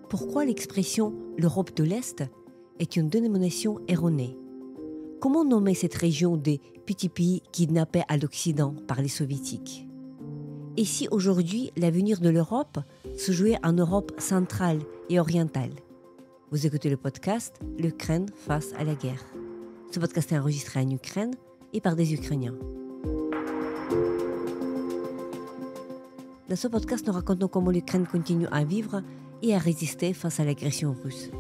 Pourquoi l'expression l'Europe de l'Est est une dénomination erronée? Comment nommer cette région des petits pays kidnappés à l'Occident par les soviétiques? Et si aujourd'hui l'avenir de l'Europe se jouait en Europe centrale et orientale? Vous écoutez le podcast L'Ukraine face à la guerre. Ce podcast est enregistré en Ukraine et par des Ukrainiens. Dans ce podcast, nous racontons comment l'Ukraine continue à vivre et à résister face à l'agression russe.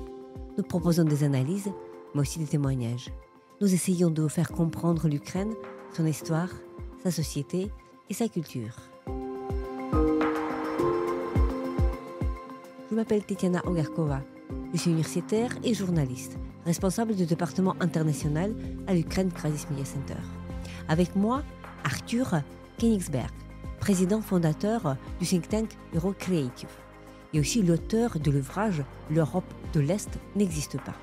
Nous proposons des analyses, mais aussi des témoignages. Nous essayons de vous faire comprendre l'Ukraine, son histoire, sa société et sa culture. Je m'appelle Tetiana Ogarkova. Je suis universitaire et journaliste, responsable du département international à l'Ukraine Crisis Media Center. Avec moi, Arthur Königsberg, président fondateur du think tank Eurocreative, et aussi l'auteur de l'ouvrage L'Europe de l'Est n'existe pas.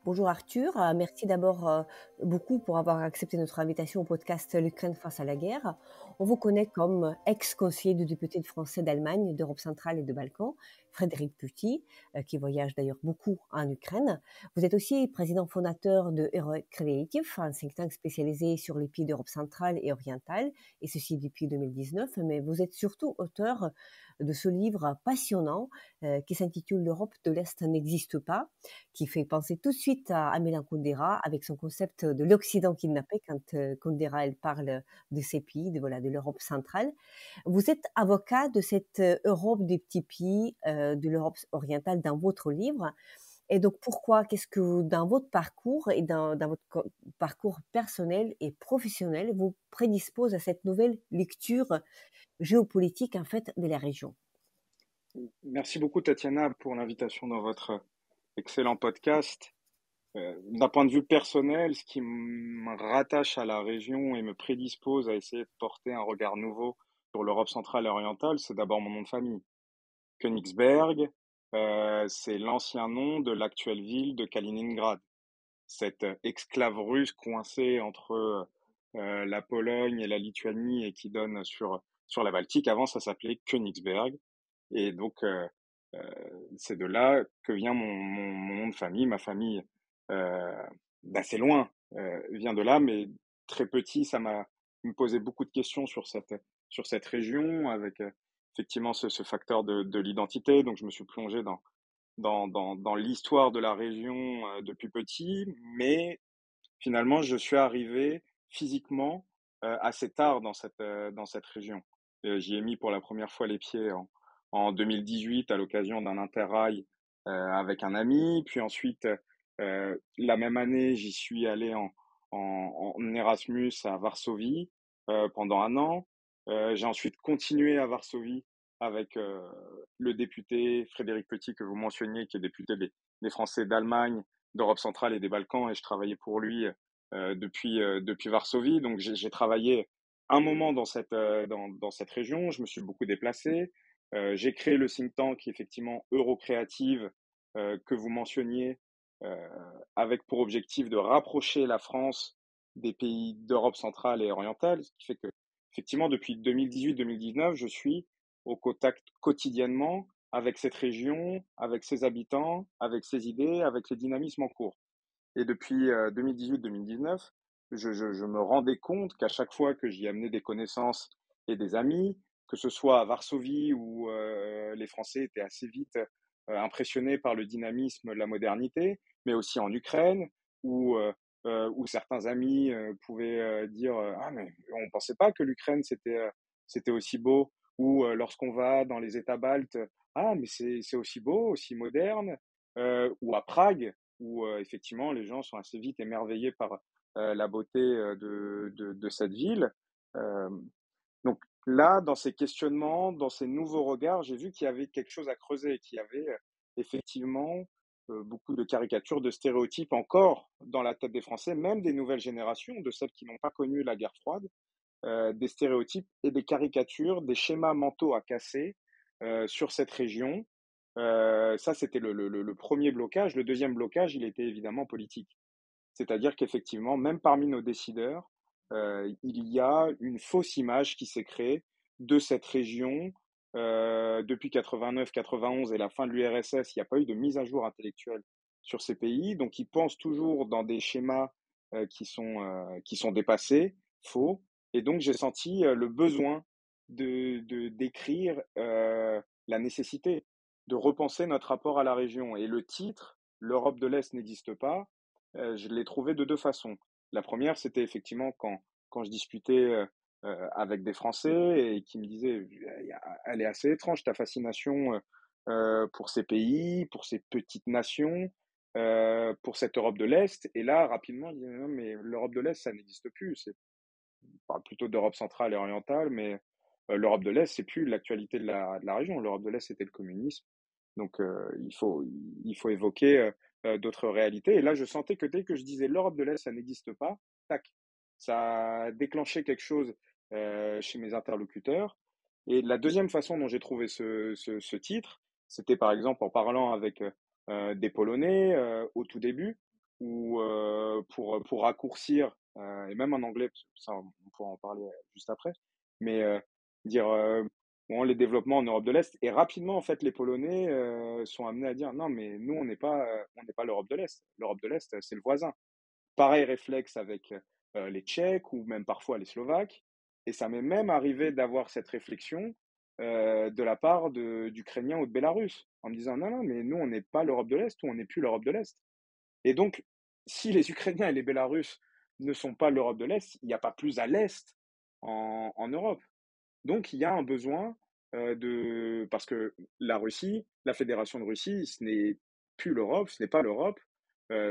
Bonjour Arthur, merci d'abord beaucoup pour avoir accepté notre invitation au podcast L'Ukraine face à la guerre. On vous connaît comme ex-conseiller du député français d'Allemagne, d'Europe centrale et de Balkans, Frédéric Petit, qui voyage d'ailleurs beaucoup en Ukraine. Vous êtes aussi président fondateur de Eurocreative, un think tank spécialisé sur les pays d'Europe centrale et orientale, et ceci depuis 2019, mais vous êtes surtout auteur de ce livre passionnant qui s'intitule L'Europe de l'Est n'existe pas, qui fait penser tout de suite à Milan Kundera avec son concept de l'Occident kidnappé quand Kundera elle parle de ces pays, de l'Europe centrale. Vous êtes avocat de cette Europe des petits pays, de l'Europe orientale dans votre livre. Et donc pourquoi, qu'est-ce que dans votre parcours et dans votre parcours personnel et professionnel vous prédispose à cette nouvelle lecture géopolitique en fait de la région? Merci beaucoup Tatiana pour l'invitation dans votre excellent podcast. D'un point de vue personnel, ce qui me rattache à la région et me prédispose à essayer de porter un regard nouveau sur l'Europe centrale et orientale, c'est d'abord mon nom de famille. Königsberg, c'est l'ancien nom de l'actuelle ville de Kaliningrad. Cette exclave russe coincée entre la Pologne et la Lituanie et qui donne sur la Baltique. Avant, ça s'appelait Königsberg. Et donc, c'est de là que vient mon nom de famille. Ma famille, d'assez loin, vient de là, mais très petit, me posait beaucoup de questions sur cette région, avec effectivement ce facteur de l'identité. Donc, je me suis plongé dans l'histoire de la région depuis petit, mais finalement, je suis arrivé physiquement assez tard dans cette région. J'y ai mis pour la première fois les pieds en 2018 à l'occasion d'un interrail avec un ami. Puis ensuite, la même année, j'y suis allé en Erasmus à Varsovie pendant un an. J'ai ensuite continué à Varsovie avec le député Frédéric Petit que vous mentionniez, qui est député des Français d'Allemagne, d'Europe centrale et des Balkans, et je travaillais pour lui depuis Varsovie. Donc j'ai travaillé un moment dans cette région, je me suis beaucoup déplacé. J'ai créé le think tank, effectivement, Eurocreative, que vous mentionniez, euh, avec pour objectif de rapprocher la France des pays d'Europe centrale et orientale, ce qui fait que, effectivement, depuis 2018-2019, je suis au contact quotidiennement avec cette région, avec ses habitants, avec ses idées, avec les dynamismes en cours. Et depuis 2018-2019, je me rendais compte qu'à chaque fois que j'y amenais des connaissances et des amis, que ce soit à Varsovie où les Français étaient assez vite impressionnés par le dynamisme, la modernité, mais aussi en Ukraine où certains amis pouvaient dire ah mais on pensait pas que l'Ukraine c'était aussi beau, ou lorsqu'on va dans les États baltes, ah mais c'est aussi beau, aussi moderne, ou à Prague où effectivement les gens sont assez vite émerveillés par la beauté de cette ville. Euh, donc là, dans ces questionnements, dans ces nouveaux regards, j'ai vu qu'il y avait quelque chose à creuser, qu'il y avait effectivement beaucoup de caricatures, de stéréotypes encore dans la tête des Français, même des nouvelles générations, de celles qui n'ont pas connu la guerre froide, des stéréotypes et des caricatures, des schémas mentaux à casser sur cette région, Ça, c'était le premier blocage. Le deuxième blocage, il était évidemment politique. C'est-à-dire qu'effectivement, même parmi nos décideurs, il y a une fausse image qui s'est créée de cette région. Depuis 89-91 et la fin de l'URSS, il n'y a pas eu de mise à jour intellectuelle sur ces pays. Donc, ils pensent toujours dans des schémas qui sont dépassés, faux. Et donc, j'ai senti le besoin d'écrire la nécessité de repenser notre rapport à la région. Et le titre, L'Europe de l'Est n'existe pas, je l'ai trouvé de 2 façons. La première, c'était effectivement quand je discutais, avec des Français et qui me disaient: Elle est assez étrange ta fascination, pour ces pays, pour ces petites nations, pour cette Europe de l'Est». Et là, rapidement, je disais: «Non, mais l'Europe de l'Est, ça n'existe plus». On parle plutôt d'Europe centrale et orientale, mais l'Europe de l'Est, c'est plus l'actualité de la région. L'Europe de l'Est, c'était le communisme. Donc il faut évoquer, d'autres réalités. Et là, je sentais que dès que je disais: «L'Europe de l'Est, ça n'existe pas», tac, ça a déclenché quelque chose, chez mes interlocuteurs. Et la deuxième façon dont j'ai trouvé ce titre, c'était par exemple en parlant avec, des Polonais, au tout début, ou pour raccourcir, et même en anglais, parce que ça on pourra en parler, juste après, mais dire, bon, les développements en Europe de l'Est. Et rapidement, en fait, les Polonais, sont amenés à dire: «Non, mais nous, on n'est pas l'Europe de l'Est. L'Europe de l'Est, c'est le voisin». Pareil réflexe avec, les Tchèques ou même parfois les Slovaques. Et ça m'est même arrivé d'avoir cette réflexion, de la part d'Ukrainiens ou de Bélarusses, en me disant: «Non, non, mais nous, on n'est pas l'Europe de l'Est ou on n'est plus l'Europe de l'Est». Et donc, si les Ukrainiens et les Bélarusses ne sont pas l'Europe de l'Est, il n'y a pas plus à l'Est en Europe. Donc il y a un besoin, parce que la Russie, la Fédération de Russie, ce n'est plus l'Europe, ce n'est pas l'Europe,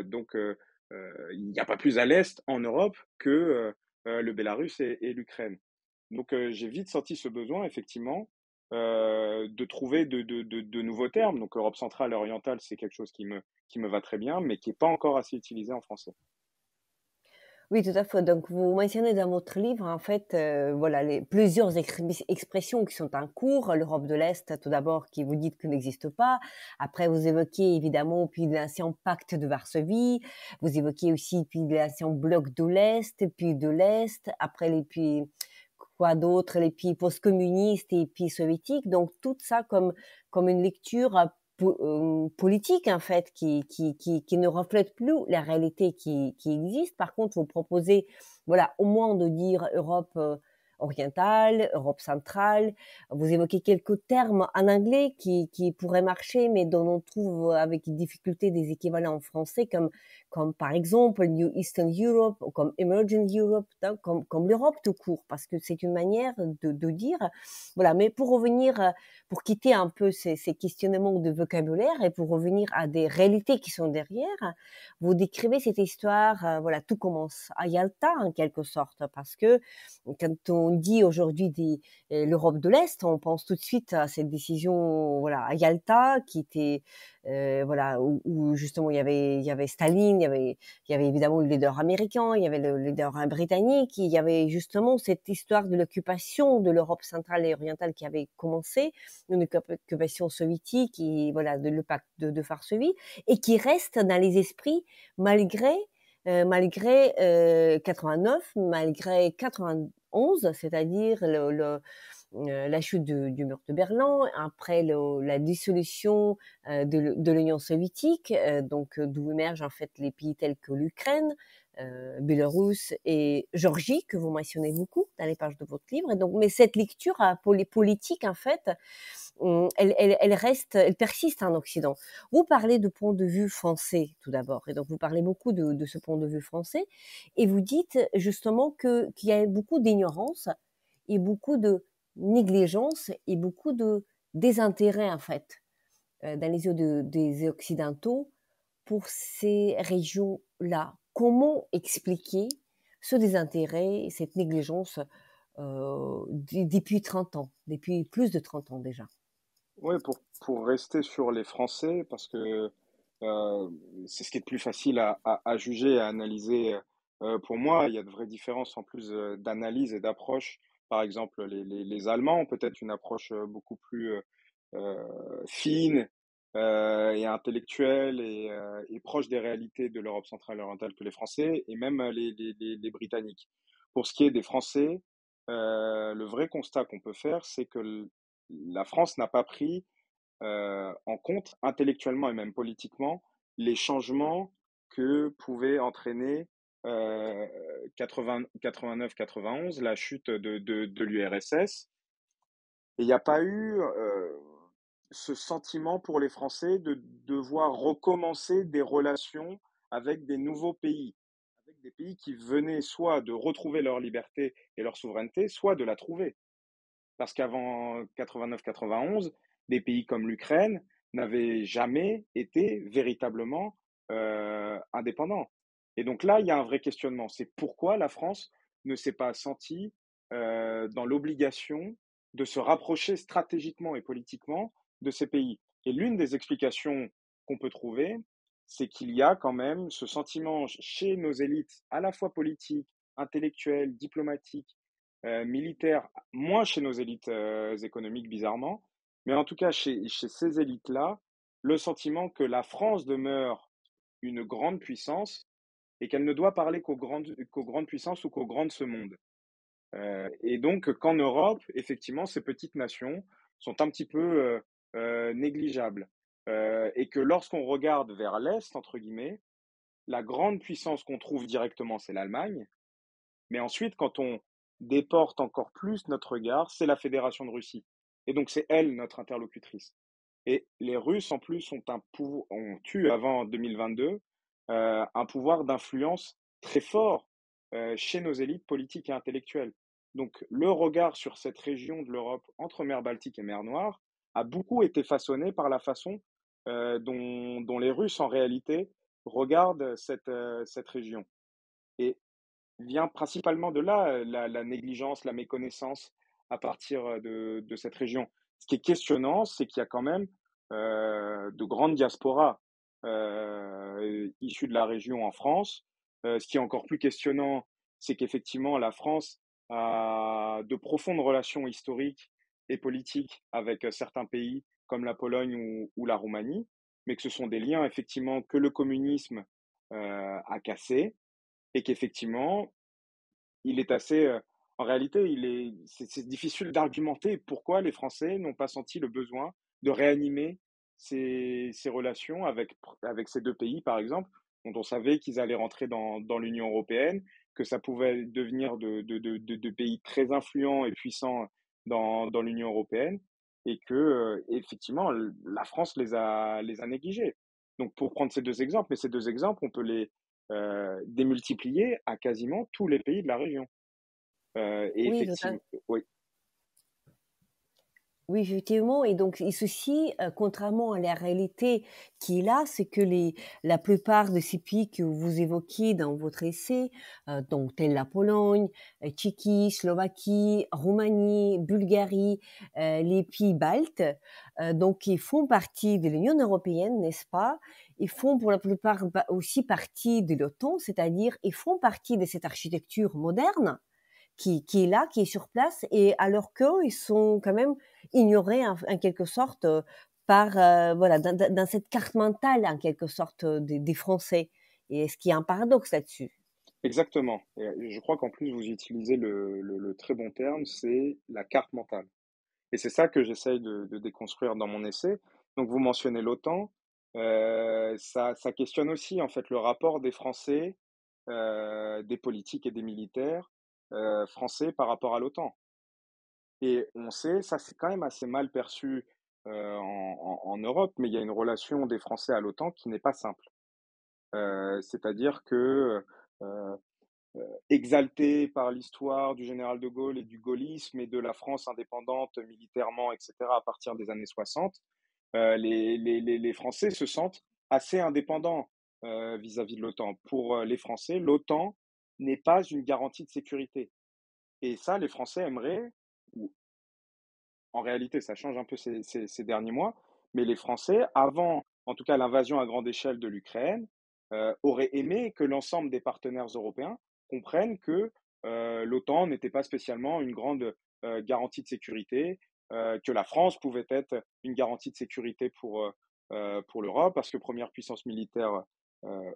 donc il n'y a pas plus à l'est en Europe que, le Bélarus et l'Ukraine. Donc j'ai vite senti ce besoin effectivement, de trouver de nouveaux termes. Donc Europe centrale et orientale, c'est quelque chose qui me va très bien, mais qui est pas encore assez utilisé en français. Oui, tout à fait. Donc, vous mentionnez dans votre livre, en fait, voilà, les plusieurs expressions qui sont en cours. L'Europe de l'Est, tout d'abord, qui vous dites que n'existe pas. Après, vous évoquez évidemment puis l'ancien pacte de Varsovie. Vous évoquez aussi puis l'ancien bloc de l'Est, puis de l'Est. Après, les puis quoi d'autre? Les pays post-communistes et puis soviétiques. Donc, tout ça comme une lecture politique en fait qui ne reflète plus la réalité qui existe. Par contre, vous proposez voilà au moins de dire Europe orientale, Europe centrale. Vous évoquez quelques termes en anglais qui pourraient marcher, mais dont on trouve avec difficulté des équivalents en français, comme par exemple New Eastern Europe, ou comme Emerging Europe, hein, comme l'Europe tout court, parce que c'est une manière de dire. Voilà, mais pour revenir pour quitter un peu ces questionnements de vocabulaire et pour revenir à des réalités qui sont derrière, vous décrivez cette histoire, voilà, tout commence à Yalta en quelque sorte, parce que quand on dit aujourd'hui l'Europe de l'Est, on pense tout de suite à cette décision, voilà, à Yalta, qui était, voilà, où justement il y avait Staline, il y avait évidemment le leader américain, il y avait le leader britannique, il y avait justement cette histoire de l'occupation de l'Europe centrale et orientale qui avait commencé, une occupation soviétique et voilà le pacte de Varsovie et qui reste dans les esprits malgré 89, malgré 91, c'est-à-dire la chute du mur de Berlin, après la dissolution de l'Union soviétique, donc d'où émergent en fait les pays tels que l'Ukraine, Bélarus et Géorgie, que vous mentionnez beaucoup dans les pages de votre livre. Et donc, mais cette lecture politique, en fait, elle reste, elle persiste en Occident. Vous parlez de point de vue français tout d'abord, et donc vous parlez beaucoup de ce point de vue français, et vous dites justement qu'il y a beaucoup d'ignorance et beaucoup de négligence et beaucoup de désintérêt en fait dans les yeux des Occidentaux pour ces régions-là. Comment expliquer ce désintérêt, cette négligence depuis 30 ans, depuis plus de 30 ans déjà? Ouais, pour rester sur les Français, parce que euh, c'est ce qui est le plus facile à juger, à analyser. Pour moi, il y a de vraies différences en plus d'analyse et d'approche. Par exemple, les Allemands ont peut-être une approche beaucoup plus fine et intellectuels et proches des réalités de l'Europe centrale et orientale que les Français et même les Britanniques. Pour ce qui est des Français, le vrai constat qu'on peut faire, c'est que la France n'a pas pris en compte intellectuellement et même politiquement les changements que pouvait entraîner 89-91, la chute de l'URSS. Et il n'y a pas eu ce sentiment pour les Français de devoir recommencer des relations avec des nouveaux pays, avec des pays qui venaient soit de retrouver leur liberté et leur souveraineté, soit de la trouver. Parce qu'avant 89-91, des pays comme l'Ukraine n'avaient jamais été véritablement indépendants. Et donc là, il y a un vrai questionnement. C'est pourquoi la France ne s'est pas sentie dans l'obligation de se rapprocher stratégiquement et politiquement de ces pays. Et l'une des explications qu'on peut trouver, c'est qu'il y a quand même ce sentiment chez nos élites, à la fois politiques, intellectuelles, diplomatiques, militaires, moins chez nos élites économiques, bizarrement, mais en tout cas chez ces élites-là, le sentiment que la France demeure une grande puissance et qu'elle ne doit parler qu'aux grandes puissances ou qu'aux grands de ce monde. Et donc qu'en Europe, effectivement, ces petites nations sont un petit peu négligeables. Et que lorsqu'on regarde vers l'Est, entre guillemets, la grande puissance qu'on trouve directement, c'est l'Allemagne. Mais ensuite, quand on déporte encore plus notre regard, c'est la Fédération de Russie. Et donc, c'est elle notre interlocutrice. Et les Russes, en plus, ont eu avant 2022 un pouvoir d'influence très fort chez nos élites politiques et intellectuelles. Donc, le regard sur cette région de l'Europe entre mer Baltique et mer Noire a beaucoup été façonné par la façon dont les Russes, en réalité, regardent cette région. Et vient principalement de là, la négligence, la méconnaissance à partir de cette région. Ce qui est questionnant, c'est qu'il y a quand même de grandes diasporas issues de la région en France. Ce qui est encore plus questionnant, c'est qu'effectivement, la France a de profondes relations historiques et politiques avec certains pays comme la Pologne ou la Roumanie, mais que ce sont des liens effectivement que le communisme a cassés et qu'effectivement, il est assez, en réalité, c'est difficile d'argumenter pourquoi les Français n'ont pas senti le besoin de réanimer ces relations avec ces 2 pays, par exemple, dont on savait qu'ils allaient rentrer dans l'Union européenne, que ça pouvait devenir de pays très influents et puissants dans l'Union européenne et que, effectivement, la France les a négligés. Donc pour prendre ces 2 exemples, mais ces 2 exemples, on peut les, démultiplier à quasiment tous les pays de la région. Et Oui, effectivement, oui, oui, effectivement. Et donc, et ceci, contrairement à la réalité qui est là, c'est que la plupart de ces pays que vous évoquiez dans votre essai, donc tels la Pologne, Tchéquie, Slovaquie, Roumanie, Bulgarie, les pays baltes, donc ils font partie de l'Union européenne, n'est-ce pas? Ils font pour la plupart aussi partie de l'OTAN, c'est-à-dire ils font partie de cette architecture moderne qui est là, qui est sur place, et alors qu'eux, ils sont quand même ignorés en quelque sorte par voilà dans cette carte mentale en quelque sorte des Français. Et ce qui est un paradoxe là-dessus. exactement. Et je crois qu'en plus, vous utilisez le très bon terme, c'est la carte mentale. Et c'est ça que j'essaye de déconstruire dans mon essai. Donc, vous mentionnez l'OTAN. Ça questionne aussi, en fait, le rapport des Français, des politiques et des militaires français par rapport à l'OTAN. Et on sait, ça c'est quand même assez mal perçu en Europe, mais il y a une relation des Français à l'OTAN qui n'est pas simple. C'est-à-dire que euh, exalté par l'histoire du général de Gaulle et du gaullisme et de la France indépendante militairement, etc., à partir des années 60, les Français se sentent assez indépendants vis-à-vis de l'OTAN. Pour les Français, l'OTAN n'est pas une garantie de sécurité. Et ça, les Français aimeraient, ou en réalité, ça change un peu ces derniers mois, mais les Français, avant, en tout cas, l'invasion à grande échelle de l'Ukraine, auraient aimé que l'ensemble des partenaires européens comprennent que l'OTAN n'était pas spécialement une grande garantie de sécurité, que la France pouvait être une garantie de sécurité pour l'Europe, parce que première puissance militaire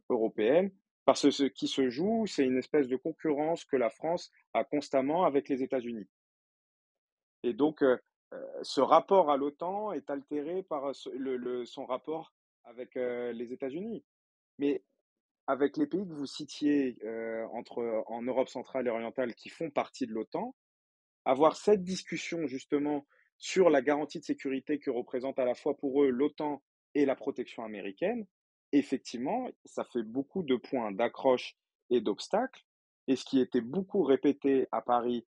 européenne, parce que ce qui se joue, c'est une espèce de concurrence que la France a constamment avec les États-Unis. Et donc, ce rapport à l'OTAN est altéré par son rapport avec les États-Unis. Mais avec les pays que vous citiez en Europe centrale et orientale qui font partie de l'OTAN, avoir cette discussion justement sur la garantie de sécurité que représente à la fois pour eux l'OTAN et la protection américaine, effectivement, ça fait beaucoup de points d'accroche et d'obstacles. Et ce qui était beaucoup répété à Paris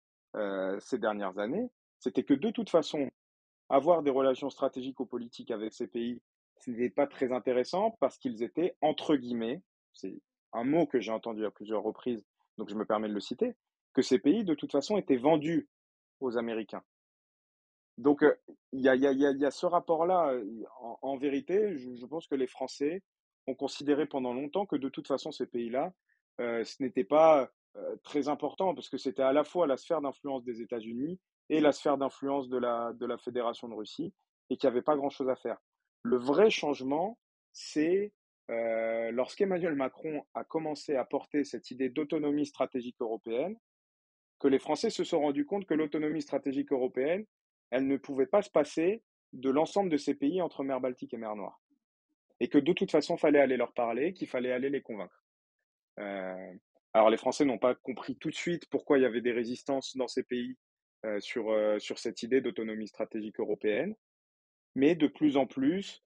ces dernières années, c'était que de toute façon, avoir des relations stratégico-politiques avec ces pays, ce n'était pas très intéressant parce qu'ils étaient, entre guillemets, c'est un mot que j'ai entendu à plusieurs reprises, donc je me permets de le citer, que ces pays, de toute façon, étaient vendus aux Américains. Donc, il y a ce rapport-là. En vérité, je pense que les Français ont considéré pendant longtemps que de toute façon, ces pays-là, ce n'était pas très important parce que c'était à la fois la sphère d'influence des États-Unis et la sphère d'influence de la Fédération de Russie et qu'il n'y avait pas grand-chose à faire. Le vrai changement, c'est lorsqu'Emmanuel Macron a commencé à porter cette idée d'autonomie stratégique européenne, que les Français se sont rendus compte que l'autonomie stratégique européenne, elle ne pouvait pas se passer de l'ensemble de ces pays entre mer Baltique et mer Noire. Et que de toute façon, il fallait aller leur parler, qu'il fallait aller les convaincre. Euh, alors les Français n'ont pas compris tout de suite pourquoi il y avait des résistances dans ces pays sur cette idée d'autonomie stratégique européenne, mais de plus en plus,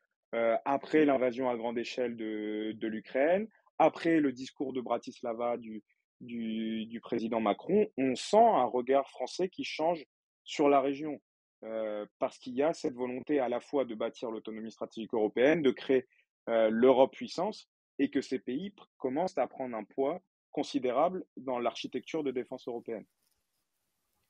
après l'invasion à grande échelle de l'Ukraine, après le discours de Bratislava du président Macron, on sent un regard français qui change sur la région, parce qu'il y a cette volonté à la fois de bâtir l'autonomie stratégique européenne, de créer l'Europe puissance, et que ces pays commencent à prendre un poids considérable dans l'architecture de défense européenne.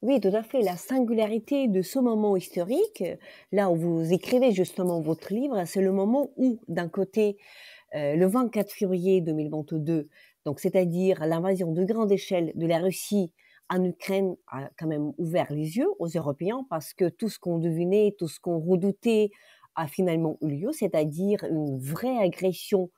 Oui, tout à fait. La singularité de ce moment historique, là où vous écrivez justement votre livre, c'est le moment où, d'un côté, le 24 février 2022, donc c'est-à-dire l'invasion de grande échelle de la Russie en Ukraine a quand même ouvert les yeux aux Européens parce que tout ce qu'on devinait, tout ce qu'on redoutait a finalement eu lieu, c'est-à-dire une vraie agression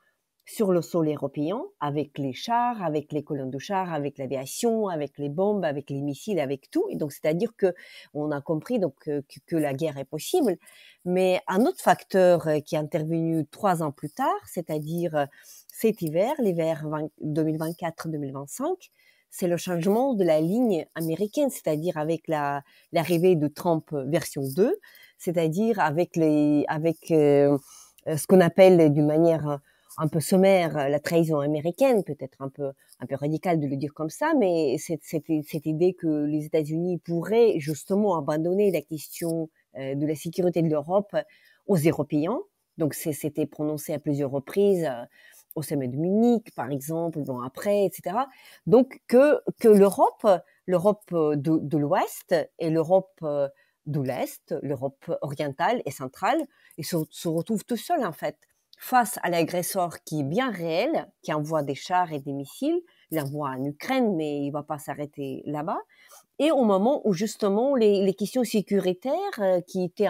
sur le sol européen, avec les chars, avec les colonnes de chars, avec l'aviation, avec les bombes, avec les missiles, avec tout. Et donc, c'est-à-dire que on a compris donc que la guerre est possible. Mais un autre facteur qui est intervenu 3 ans plus tard, c'est-à-dire cet hiver, l'hiver 2024-2025, c'est le changement de la ligne américaine, c'est-à-dire avec l'arrivée de Trump version 2, c'est-à-dire avec ce qu'on appelle d'une manière un peu sommaire la trahison américaine, peut-être un peu radical de le dire comme ça, mais cette idée que les États-Unis pourraient justement abandonner la question de la sécurité de l'Europe aux Européens. Donc c'était prononcé à plusieurs reprises au sommet de Munich, par exemple, bon après, etc. Donc que l'Europe de l'Ouest et l'Europe de l'Est, l'Europe orientale et centrale, ils se retrouvent tout seuls en fait face à l'agresseur qui est bien réel, qui envoie des chars et des missiles, il envoie en Ukraine, mais il ne va pas s'arrêter là-bas. Et au moment où justement les questions sécuritaires qui étaient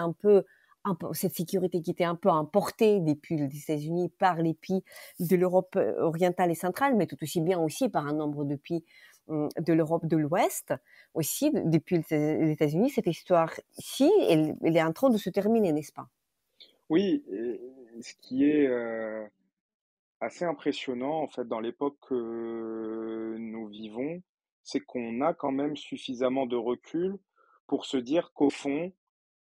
cette sécurité qui était un peu importée depuis les États-Unis par les pays de l'Europe orientale et centrale, mais tout aussi bien aussi par un nombre de pays de l'Europe de l'Ouest, aussi depuis les États-Unis, cette histoire-ci, elle est en train de se terminer, n'est-ce pas? Oui, et ce qui est assez impressionnant, en fait, dans l'époque que nous vivons, c'est qu'on a quand même suffisamment de recul pour se dire qu'au fond,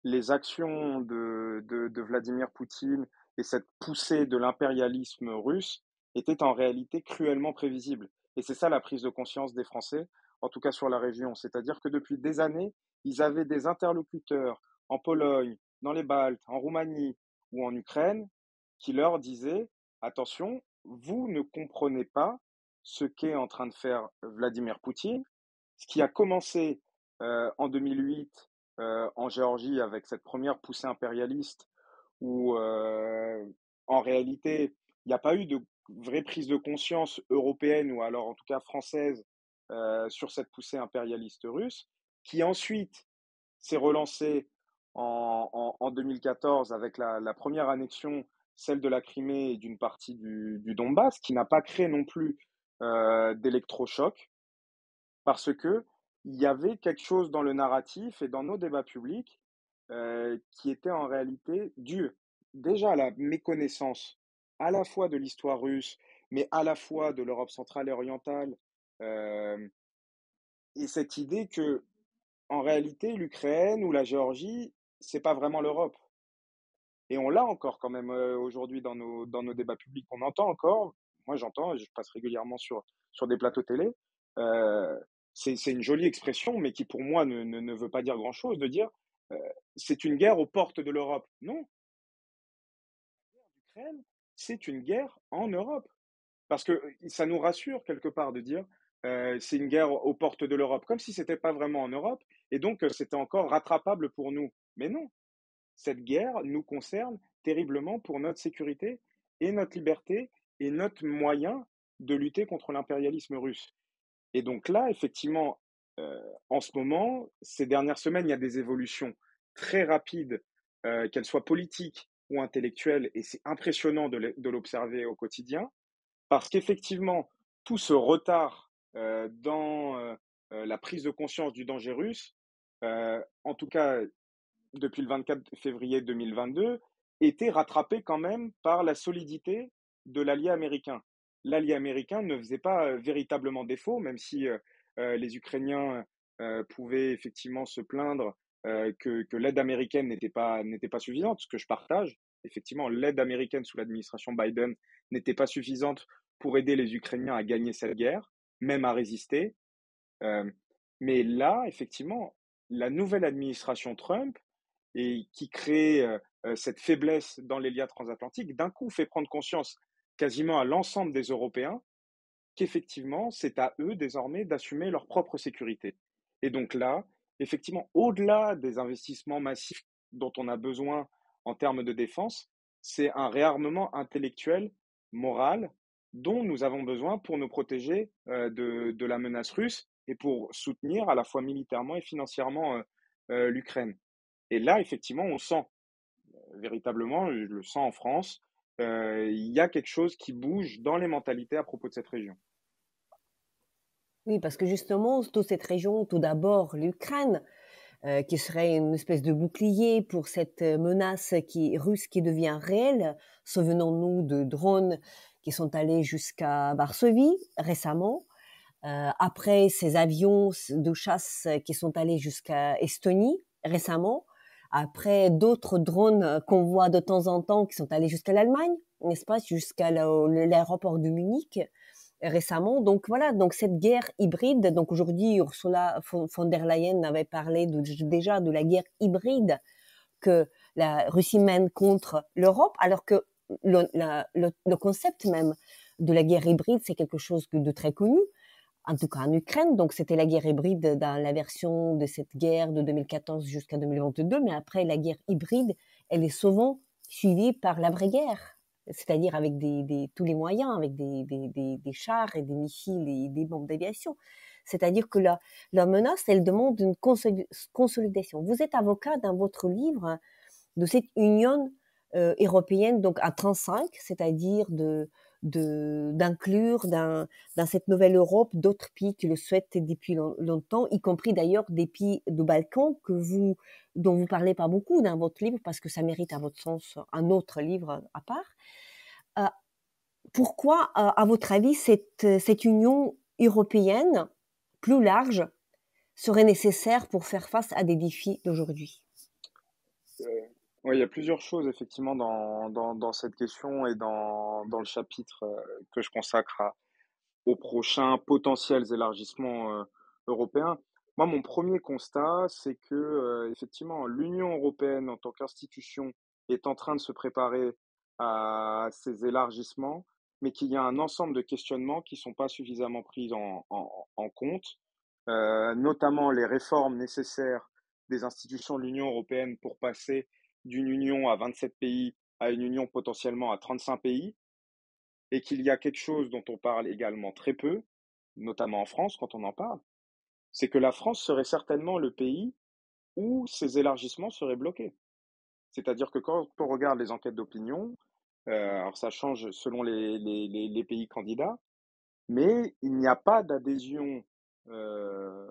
les actions de Vladimir Poutine et cette poussée de l'impérialisme russe étaient en réalité cruellement prévisibles. Et c'est ça la prise de conscience des Français, en tout cas sur la région. C'est-à-dire que depuis des années, ils avaient des interlocuteurs en Pologne, dans les Baltes, en Roumanie ou en Ukraine qui leur disaient, attention, vous ne comprenez pas ce qu'est en train de faire Vladimir Poutine. Ce qui a commencé en 2008 en Géorgie avec cette première poussée impérialiste où en réalité il n'y a pas eu de vraie prise de conscience européenne ou alors en tout cas française sur cette poussée impérialiste russe, qui ensuite s'est relancée en 2014 avec la première annexion celle de la Crimée et d'une partie du Donbass, qui n'a pas créé non plus d'électrochoc, parce que il y avait quelque chose dans le narratif et dans nos débats publics qui était en réalité dû déjà à la méconnaissance à la fois de l'histoire russe, mais à la fois de l'Europe centrale et orientale, euh, et cette idée que en réalité l'Ukraine ou la Géorgie, c'est pas vraiment l'Europe. Et on l'a encore quand même, aujourd'hui dans nos débats publics. On entend encore, moi j'entends, je passe régulièrement sur des plateaux télé, heu, c'est une jolie expression, mais qui pour moi ne veut pas dire grand-chose, de dire, heu: «C'est une guerre aux portes de l'Europe». Non, l'Ukraine, c'est une guerre en Europe. Parce que, ça nous rassure quelque part de dire, c'est une guerre aux portes de l'Europe, comme si c'était pas vraiment en Europe et donc, c'était encore rattrapable pour nous. Mais non! Cette guerre nous concerne terriblement pour notre sécurité et notre liberté et notre moyen de lutter contre l'impérialisme russe. Et donc là, effectivement, en ce moment, ces dernières semaines, il y a des évolutions très rapides, qu'elles soient politiques ou intellectuelles, et c'est impressionnant de l'observer au quotidien, parce qu'effectivement, tout ce retard dans la prise de conscience du danger russe, en tout cas depuis le 24 février 2022, était rattrapé quand même par la solidité de l'allié américain. L'allié américain ne faisait pas véritablement défaut, même si les Ukrainiens pouvaient effectivement se plaindre que l'aide américaine n'était pas suffisante, ce que je partage. Effectivement, l'aide américaine sous l'administration Biden n'était pas suffisante pour aider les Ukrainiens à gagner cette guerre, même à résister. Euh, mais là, effectivement, la nouvelle administration Trump et qui crée cette faiblesse dans les liens transatlantiques, d'un coup fait prendre conscience quasiment à l'ensemble des Européens qu'effectivement, c'est à eux désormais d'assumer leur propre sécurité. Et donc là, effectivement, au-delà des investissements massifs dont on a besoin en termes de défense, c'est un réarmement intellectuel, moral, dont nous avons besoin pour nous protéger de la menace russe et pour soutenir à la fois militairement et financièrement l'Ukraine. Et là, effectivement, on sent véritablement, je le sens en France, il y a quelque chose qui bouge dans les mentalités à propos de cette région. Oui, parce que justement, toute cette région, tout d'abord l'Ukraine, qui serait une espèce de bouclier pour cette menace russe qui devient réelle. Souvenons-nous de drones qui sont allés jusqu'à Varsovie récemment. Après, ces avions de chasse qui sont allés jusqu'à Estonie récemment. Après, d'autres drones qu'on voit de temps en temps qui sont allés jusqu'à l'Allemagne, n'est-ce pas, jusqu'à l'aéroport de Munich récemment. Donc voilà, donc cette guerre hybride. Donc aujourd'hui, Ursula von der Leyen avait parlé déjà de la guerre hybride que la Russie mène contre l'Europe, alors que le concept même de la guerre hybride, c'est quelque chose de très connu, en tout cas en Ukraine. Donc c'était la guerre hybride dans la version de cette guerre de 2014 jusqu'à 2022, mais après la guerre hybride, elle est souvent suivie par la vraie guerre, c'est-à-dire avec tous les moyens, avec des chars et des missiles et des bombes d'aviation. C'est-à-dire que la menace, elle demande une consolidation. Vous êtes avocat dans votre livre de cette union européenne, donc à 35, c'est-à-dire d'inclure dans cette nouvelle Europe d'autres pays qui le souhaitent depuis longtemps, y compris d'ailleurs des pays de Balkans dont vous parlez pas beaucoup dans votre livre parce que ça mérite à votre sens un autre livre à part. Euh, Pourquoi, à votre avis, cette union européenne plus large serait nécessaire pour faire face à des défis d'aujourd'hui? Ouais, il y a plusieurs choses effectivement dans cette question et dans le chapitre que je consacre aux prochains potentiels élargissements européens. Moi, mon premier constat, c'est que effectivement, l'Union européenne en tant qu'institution est en train de se préparer à ces élargissements, mais qu'il y a un ensemble de questionnements qui ne sont pas suffisamment pris en compte, notamment les réformes nécessaires des institutions de l'Union européenne pour passer d'une union à 27 pays à une union potentiellement à 35 pays, et qu'il y a quelque chose dont on parle également très peu, notamment en France quand on en parle, c'est que la France serait certainement le pays où ces élargissements seraient bloqués. C'est-à-dire que quand on regarde les enquêtes d'opinion, Alors ça change selon les pays candidats, mais il n'y a pas d'adhésion, heu,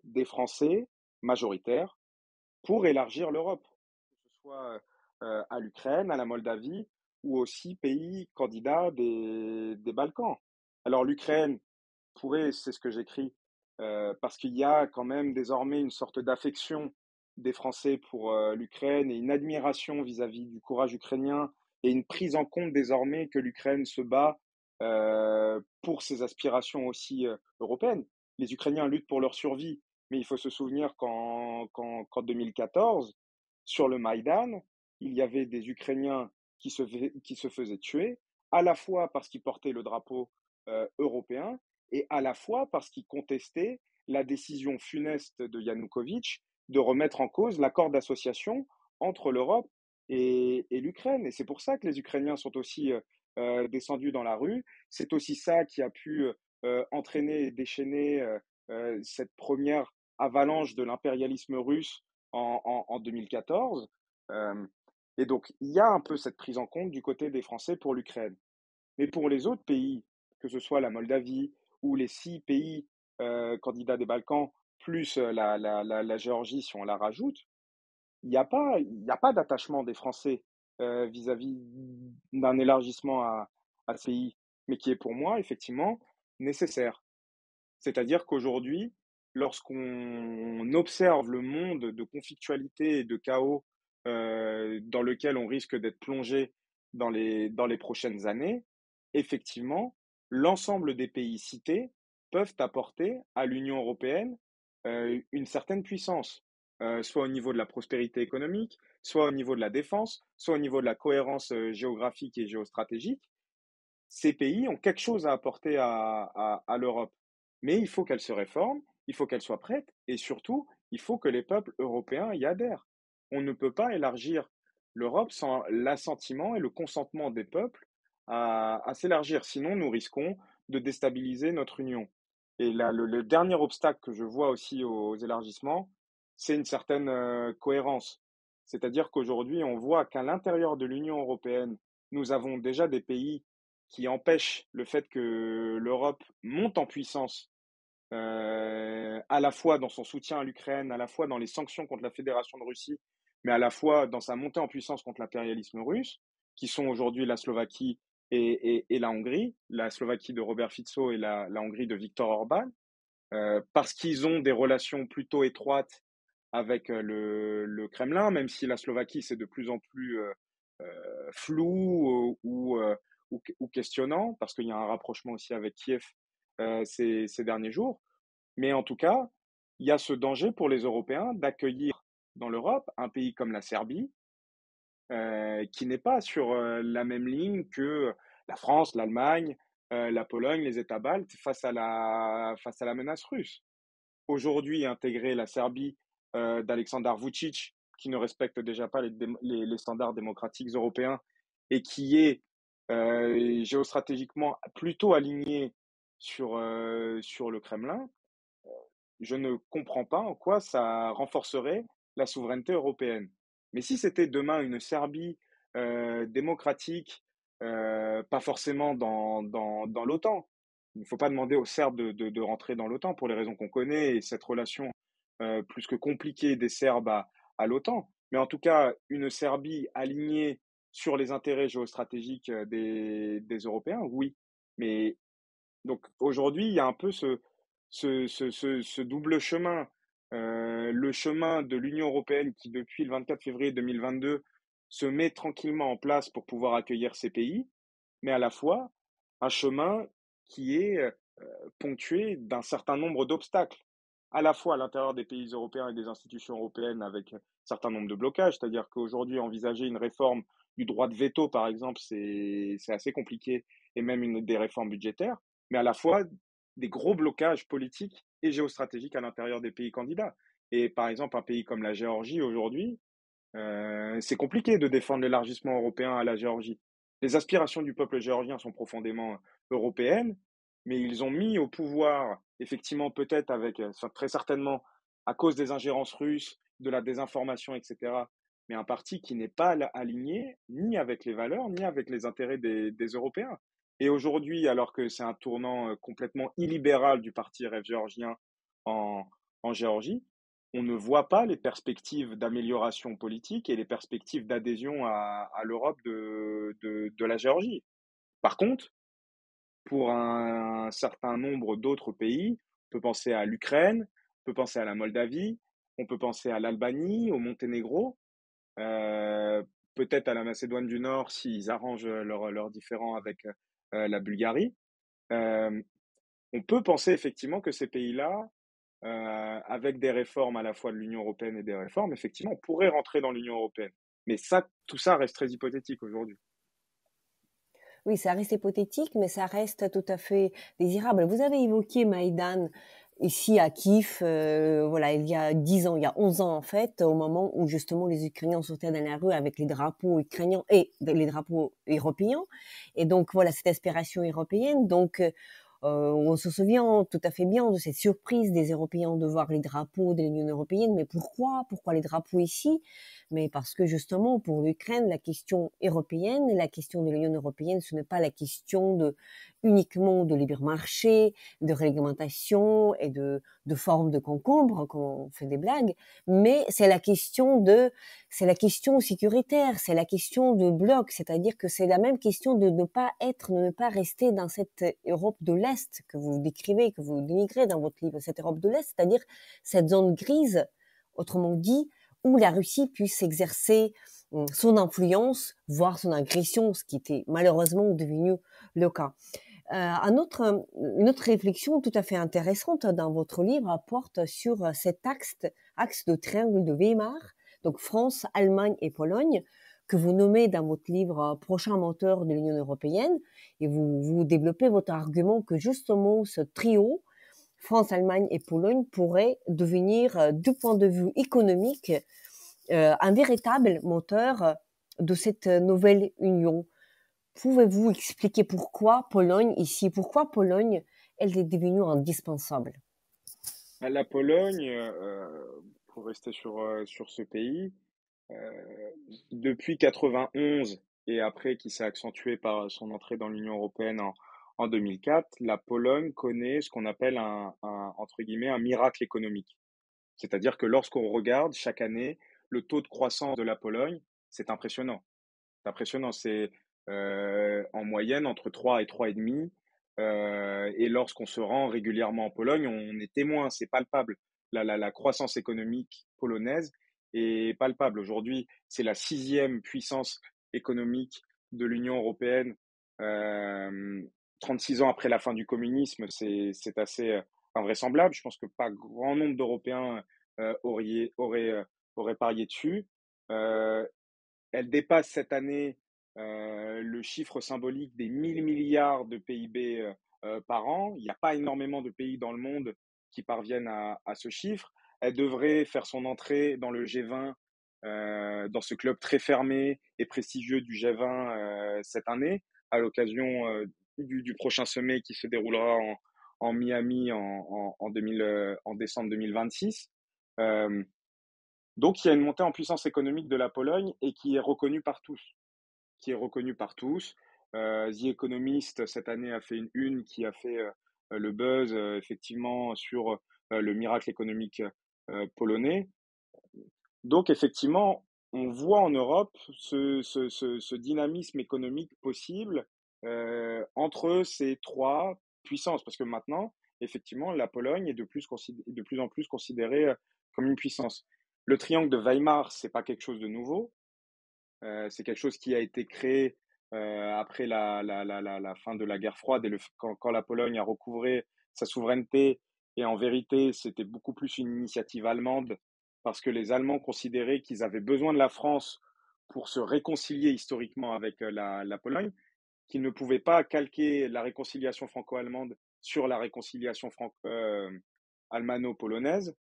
des Français majoritaires pour élargir l'Europe, que ce soit, à l'Ukraine, à la Moldavie ou aussi pays candidats des Balkans. Alors l'Ukraine pourrait, c'est ce que j'écris, parce qu'il y a quand même désormais une sorte d'affection des Français pour, l'Ukraine et une admiration vis-à-vis du courage ukrainien et une prise en compte désormais que l'Ukraine se bat, pour ses aspirations aussi, européennes. Les Ukrainiens luttent pour leur survie, mais il faut se souvenir qu'en 2014, sur le Maïdan, il y avait des Ukrainiens qui se faisaient tuer, à la fois parce qu'ils portaient le drapeau, européen et à la fois parce qu'ils contestaient la décision funeste de Yanukovych de remettre en cause l'accord d'association entre l'Europe et l'Ukraine. Et c'est pour ça que les Ukrainiens sont aussi descendus dans la rue. C'est aussi ça qui a pu entraîner et déchaîner cette première avalanche de l'impérialisme russe en 2014. Euh, et donc, il y a un peu cette prise en compte du côté des Français pour l'Ukraine. Mais pour les autres pays, que ce soit la Moldavie ou les 6 pays, candidats des Balkans, plus, la Géorgie si on la rajoute, il y a pas d'attachement des Français, vis-à-vis d'un élargissement à ce pays, mais qui est pour moi effectivement nécessaire. C'est-à-dire qu'aujourd'hui, lorsqu'on observe le monde de conflictualité et de chaos, dans lequel on risque d'être plongé dans les prochaines années, effectivement, l'ensemble des pays cités peuvent apporter à l'Union européenne, une certaine puissance, soit au niveau de la prospérité économique, soit au niveau de la défense, soit au niveau de la cohérence, géographique et géostratégique. Ces pays ont quelque chose à apporter à l'Europe. Mais il faut qu'elle se réforme, il faut qu'elle soit prête et surtout, il faut que les peuples européens y adhèrent. On ne peut pas élargir l'Europe sans l'assentiment et le consentement des peuples à s'élargir. Sinon, nous risquons de déstabiliser notre union. Et là, le dernier obstacle que je vois aussi aux élargissements, c'est une certaine cohérence. C'est-à-dire qu'aujourd'hui, on voit qu'à l'intérieur de l'Union européenne, nous avons déjà des pays qui empêche le fait que l'Europe monte en puissance, à la fois dans son soutien à l'Ukraine, à la fois dans les sanctions contre la Fédération de Russie, mais à la fois dans sa montée en puissance contre l'impérialisme russe, qui sont aujourd'hui la Slovaquie et la Hongrie, la Slovaquie de Robert Fico et la Hongrie de Viktor Orban, parce qu'ils ont des relations plutôt étroites avec le Kremlin, même si la Slovaquie c'est de plus en plus flou ou questionnant, parce qu'il y a un rapprochement aussi avec Kiev ces derniers jours. Mais en tout cas, il y a ce danger pour les Européens d'accueillir dans l'Europe un pays comme la Serbie, qui n'est pas sur la même ligne que la France, l'Allemagne, la Pologne, les États baltes face à la menace russe. Aujourd'hui, intégrer la Serbie d'Alexandar Vučić, qui ne respecte déjà pas les standards démocratiques européens et qui est géostratégiquement plutôt aligné sur le Kremlin, je ne comprends pas en quoi ça renforcerait la souveraineté européenne. Mais si c'était demain une Serbie démocratique, pas forcément dans l'OTAN, il ne faut pas demander aux Serbes de rentrer dans l'OTAN pour les raisons qu'on connaît et cette relation plus que compliquée des Serbes à l'OTAN. Mais en tout cas, une Serbie alignée sur les intérêts géostratégiques des Européens, oui. Mais donc aujourd'hui, il y a un peu ce double chemin. Le chemin de l'Union européenne qui, depuis le 24 février 2022, se met tranquillement en place pour pouvoir accueillir ces pays, mais à la fois un chemin qui est ponctué d'un certain nombre d'obstacles, à la fois à l'intérieur des pays européens et des institutions européennes avec un certain nombre de blocages, c'est-à-dire qu'aujourd'hui, envisager une réforme du droit de veto, par exemple, c'est assez compliqué, et même des réformes budgétaires, mais à la fois des gros blocages politiques et géostratégiques à l'intérieur des pays candidats. Et par exemple, un pays comme la Géorgie aujourd'hui, c'est compliqué de défendre l'élargissement européen à la Géorgie. Les aspirations du peuple géorgien sont profondément européennes, mais ils ont mis au pouvoir, effectivement, peut-être avec, très certainement, à cause des ingérences russes, de la désinformation, etc., mais un parti qui n'est pas aligné ni avec les valeurs, ni avec les intérêts des Européens. Et aujourd'hui, alors que c'est un tournant complètement illibéral du parti Rêve géorgien en, en Géorgie, on ne voit pas les perspectives d'amélioration politique et les perspectives d'adhésion à l'Europe de la Géorgie. Par contre, pour un certain nombre d'autres pays, on peut penser à l'Ukraine, on peut penser à la Moldavie, on peut penser à l'Albanie, au Monténégro, peut-être à la Macédoine du Nord s'ils arrangent leurs différends avec la Bulgarie. Euh, on peut penser effectivement que ces pays-là, avec des réformes à la fois de l'Union européenne et des réformes, effectivement, on pourrait rentrer dans l'Union européenne. Mais ça, tout ça reste très hypothétique aujourd'hui. Oui, ça reste hypothétique, mais ça reste tout à fait désirable. Vous avez évoqué Maïdan ici à Kiev, voilà, il y a 10 ans, il y a 11 ans en fait, au moment où justement les Ukrainiens sortaient dans la rue avec les drapeaux ukrainiens et les drapeaux européens. Et donc voilà, cette aspiration européenne. Donc on se souvient tout à fait bien de cette surprise des Européens de voir les drapeaux de l'Union européenne. Mais pourquoi? Pourquoi les drapeaux ici? Mais parce que justement, pour l'Ukraine, la question européenne, la question de l'Union européenne, ce n'est pas la question de uniquement de libre marché, de réglementation et de forme de concombre, quand on fait des blagues, mais c'est la question sécuritaire, c'est la question de bloc, c'est-à-dire que c'est la même question de ne pas rester dans cette Europe de l'Est que vous décrivez, que vous dénigrez dans votre livre, cette Europe de l'Est, c'est-à-dire cette zone grise, autrement dit, où la Russie puisse exercer son influence, voire son agression, ce qui était malheureusement devenu le cas. Une autre réflexion tout à fait intéressante dans votre livre porte sur cet axe de triangle de Weimar, donc France, Allemagne et Pologne, que vous nommez dans votre livre Prochain moteur de l'Union européenne, et vous développez votre argument que justement ce trio, France, Allemagne et Pologne, pourrait devenir, du point de vue économique, un véritable moteur de cette nouvelle union. Pouvez-vous expliquer pourquoi Pologne ici, pourquoi Pologne, elle est devenue indispensable? La Pologne, pour rester sur ce pays, euh, depuis 91 et après qui s'est accentué par son entrée dans l'Union européenne en 2004, la Pologne connaît ce qu'on appelle entre guillemets, un miracle économique. C'est-à-dire que lorsqu'on regarde chaque année le taux de croissance de la Pologne, c'est impressionnant. C'est impressionnant, c'est en moyenne entre 3 et 3,5. Et lorsqu'on se rend régulièrement en Pologne, on est témoin, c'est palpable. La croissance économique polonaise est palpable. Aujourd'hui, c'est la sixième puissance économique de l'Union européenne. Euh, 36 ans après la fin du communisme, c'est assez invraisemblable. Je pense que pas grand nombre d'Européens auraient parié dessus. Euh, Elle dépasse cette année le chiffre symbolique des 1 000 milliards de PIB par an. Il n'y a pas énormément de pays dans le monde qui parviennent à ce chiffre. Elle devrait faire son entrée dans le G20, dans ce club très fermé et prestigieux du G20 cette année, à l'occasion du prochain sommet qui se déroulera en Miami en décembre 2026. Euh, donc il y a une montée en puissance économique de la Pologne et qui est reconnue par tous. Qui est reconnue par tous. The Economist cette année a fait une qui a fait le buzz effectivement sur le miracle économique polonais. Donc effectivement, on voit en Europe ce dynamisme économique possible entre ces trois puissances, parce que maintenant, effectivement, la Pologne est de plus en plus considérée comme une puissance. Le triangle de Weimar, c'est pas quelque chose de nouveau, c'est quelque chose qui a été créé après la fin de la guerre froide et quand la Pologne a recouvré sa souveraineté. Et en vérité, c'était beaucoup plus une initiative allemande parce que les Allemands considéraient qu'ils avaient besoin de la France pour se réconcilier historiquement avec la Pologne, qu'ils ne pouvaient pas calquer la réconciliation franco-allemande sur la réconciliation allemano-polonaise,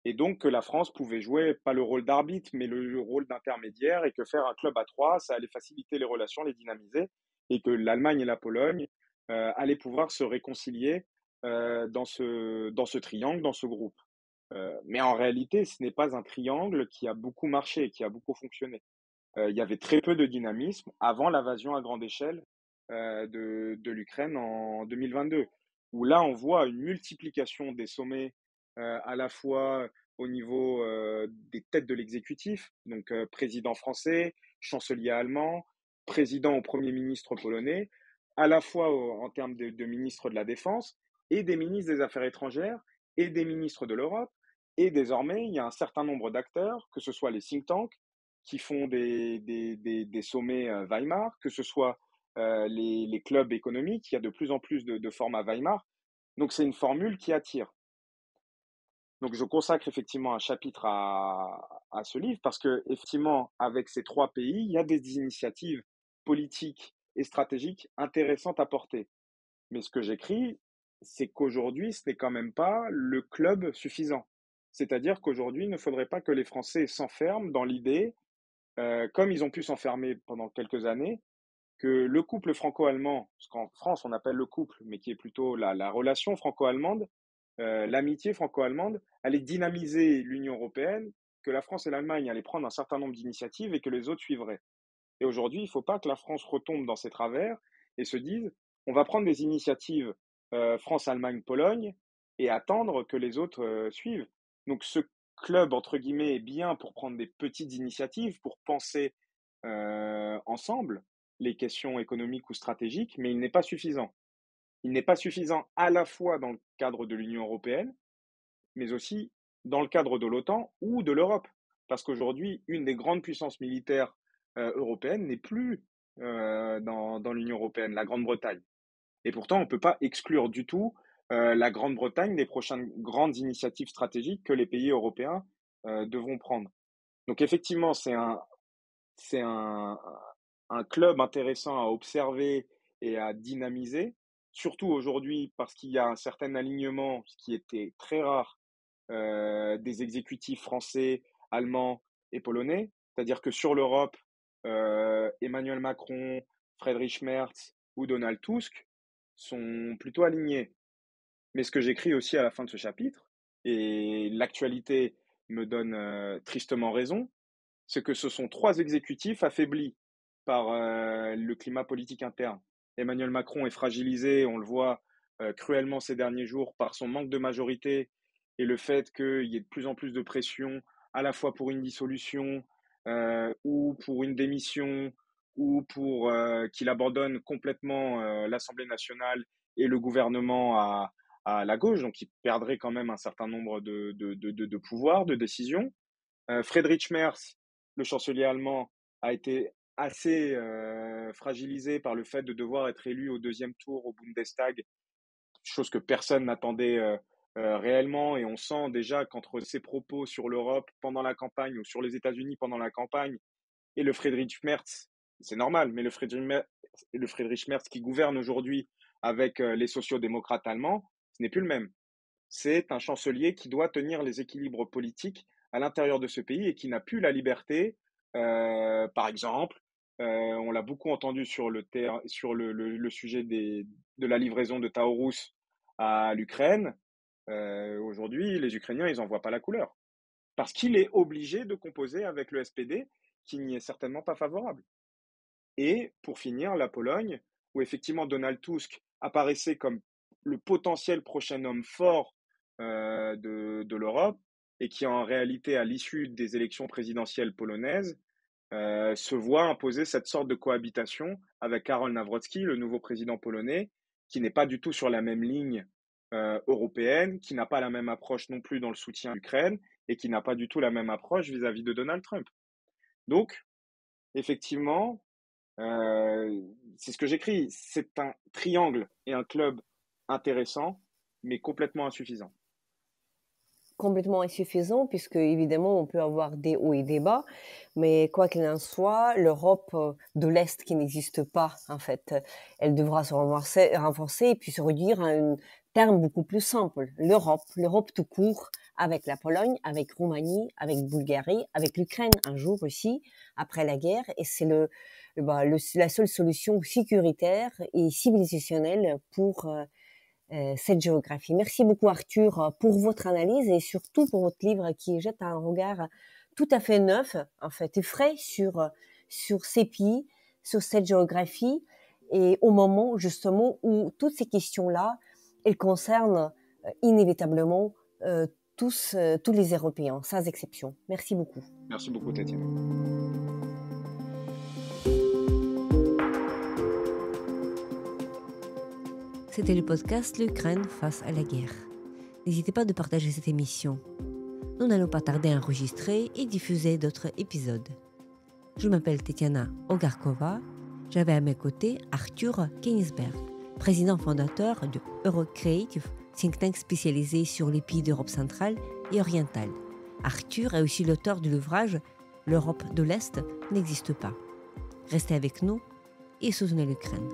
et donc que la France pouvait jouer pas le rôle d'arbitre, mais le rôle d'intermédiaire, et que faire un club à trois, ça allait faciliter les relations, les dynamiser, et que l'Allemagne et la Pologne allaient pouvoir se réconcilier dans ce triangle, dans ce groupe. Mais en réalité, ce n'est pas un triangle qui a beaucoup marché, qui a beaucoup fonctionné. Il y avait très peu de dynamisme avant l'invasion à grande échelle de l'Ukraine en 2022, où là, on voit une multiplication des sommets à la fois au niveau des têtes de l'exécutif, donc président français, chancelier allemand, président ou premier ministre polonais, à la fois en termes de ministres de la Défense et des ministres des Affaires étrangères et des ministres de l'Europe. Et désormais, il y a un certain nombre d'acteurs, que ce soit les think tanks, qui font des sommets Weimar, que ce soit les clubs économiques, il y a de plus en plus de formats Weimar. Donc c'est une formule qui attire. Donc je consacre effectivement un chapitre à ce livre parce que effectivement, avec ces trois pays, il y a des initiatives politiques et stratégiques intéressantes à porter. Mais ce que j'écris, c'est qu'aujourd'hui, ce n'est quand même pas le club suffisant. C'est-à-dire qu'aujourd'hui, il ne faudrait pas que les Français s'enferment dans l'idée comme ils ont pu s'enfermer pendant quelques années, que le couple franco-allemand, ce qu'en France on appelle le couple, mais qui est plutôt la relation franco-allemande, l'amitié franco-allemande, allait dynamiser l'Union européenne, que la France et l'Allemagne allaient prendre un certain nombre d'initiatives et que les autres suivraient. Et aujourd'hui, il ne faut pas que la France retombe dans ses travers et se dise, on va prendre des initiatives France, Allemagne, Pologne et attendre que les autres suivent. Donc ce club, entre guillemets, est bien pour prendre des petites initiatives, pour penser ensemble les questions économiques ou stratégiques, mais il n'est pas suffisant. Il n'est pas suffisant à la fois dans le cadre de l'Union européenne, mais aussi dans le cadre de l'OTAN ou de l'Europe. Parce qu'aujourd'hui, une des grandes puissances militaires européennes n'est plus dans l'Union européenne, la Grande-Bretagne. Et pourtant, on ne peut pas exclure du tout la Grande-Bretagne des prochaines grandes initiatives stratégiques que les pays européens devront prendre. Donc effectivement, c'est un club intéressant à observer et à dynamiser, surtout aujourd'hui parce qu'il y a un certain alignement, ce qui était très rare, des exécutifs français, allemands et polonais. C'est-à-dire que sur l'Europe, Emmanuel Macron, Friedrich Merz ou Donald Tusk sont plutôt alignés. Mais ce que j'écris aussi à la fin de ce chapitre, et l'actualité me donne tristement raison, c'est que ce sont trois exécutifs affaiblis par le climat politique interne. Emmanuel Macron est fragilisé, on le voit cruellement ces derniers jours par son manque de majorité et le fait qu'il y ait de plus en plus de pression à la fois pour une dissolution ou pour une démission ou pour qu'il abandonne complètement l'Assemblée nationale et le gouvernement à la gauche, donc il perdrait quand même un certain nombre de pouvoirs, de décisions. Friedrich Merz, le chancelier allemand, a été assez fragilisé par le fait de devoir être élu au deuxième tour au Bundestag, chose que personne n'attendait réellement. Et on sent déjà qu'entre ses propos sur l'Europe pendant la campagne ou sur les États-Unis pendant la campagne et le Friedrich Merz, c'est normal, mais le Friedrich Merz qui gouverne aujourd'hui avec les sociaux-démocrates allemands, ce n'est plus le même. C'est un chancelier qui doit tenir les équilibres politiques à l'intérieur de ce pays et qui n'a plus la liberté, par exemple, on l'a beaucoup entendu sur le sujet de la livraison de Taurus à l'Ukraine. Aujourd'hui, les Ukrainiens, ils n'en voient pas la couleur. Parce qu'il est obligé de composer avec le SPD, qui n'y est certainement pas favorable. Et pour finir, la Pologne, où effectivement Donald Tusk apparaissait comme le potentiel prochain homme fort de l'Europe et qui en réalité, à l'issue des élections présidentielles polonaises, se voit imposer cette sorte de cohabitation avec Karol Nawrocki, le nouveau président polonais, qui n'est pas du tout sur la même ligne européenne, qui n'a pas la même approche non plus dans le soutien à l'Ukraine et qui n'a pas du tout la même approche vis-à-vis de Donald Trump. Donc, effectivement, c'est ce que j'écris. C'est un triangle et un club intéressant, mais complètement insuffisant. Complètement insuffisant puisque évidemment on peut avoir des hauts et des bas, mais quoi qu'il en soit, l'Europe de l'Est qui n'existe pas en fait, elle devra se renforcer et puis se réduire à un terme beaucoup plus simple, l'Europe tout court, avec la Pologne, avec Roumanie, avec Bulgarie, avec l'Ukraine un jour aussi après la guerre, et c'est la seule solution sécuritaire et civilisationnelle pour cette géographie. Merci beaucoup Arthur pour votre analyse et surtout pour votre livre qui jette un regard tout à fait neuf, en fait, et frais sur ces pays, sur cette géographie, et au moment justement où toutes ces questions-là, elles concernent inévitablement tous les Européens, sans exception. Merci beaucoup. Merci beaucoup, Tatiana. C'était le podcast L'Ukraine face à la guerre. N'hésitez pas de partager cette émission. Nous n'allons pas tarder à enregistrer et diffuser d'autres épisodes. Je m'appelle Tatiana Ogarkova. J'avais à mes côtés Arthur Kenigsberg, président fondateur de Eurocreative, think tank spécialisé sur les pays d'Europe centrale et orientale. Arthur est aussi l'auteur de l'ouvrage « L'Europe de l'Est n'existe pas ». Restez avec nous et soutenez l'Ukraine.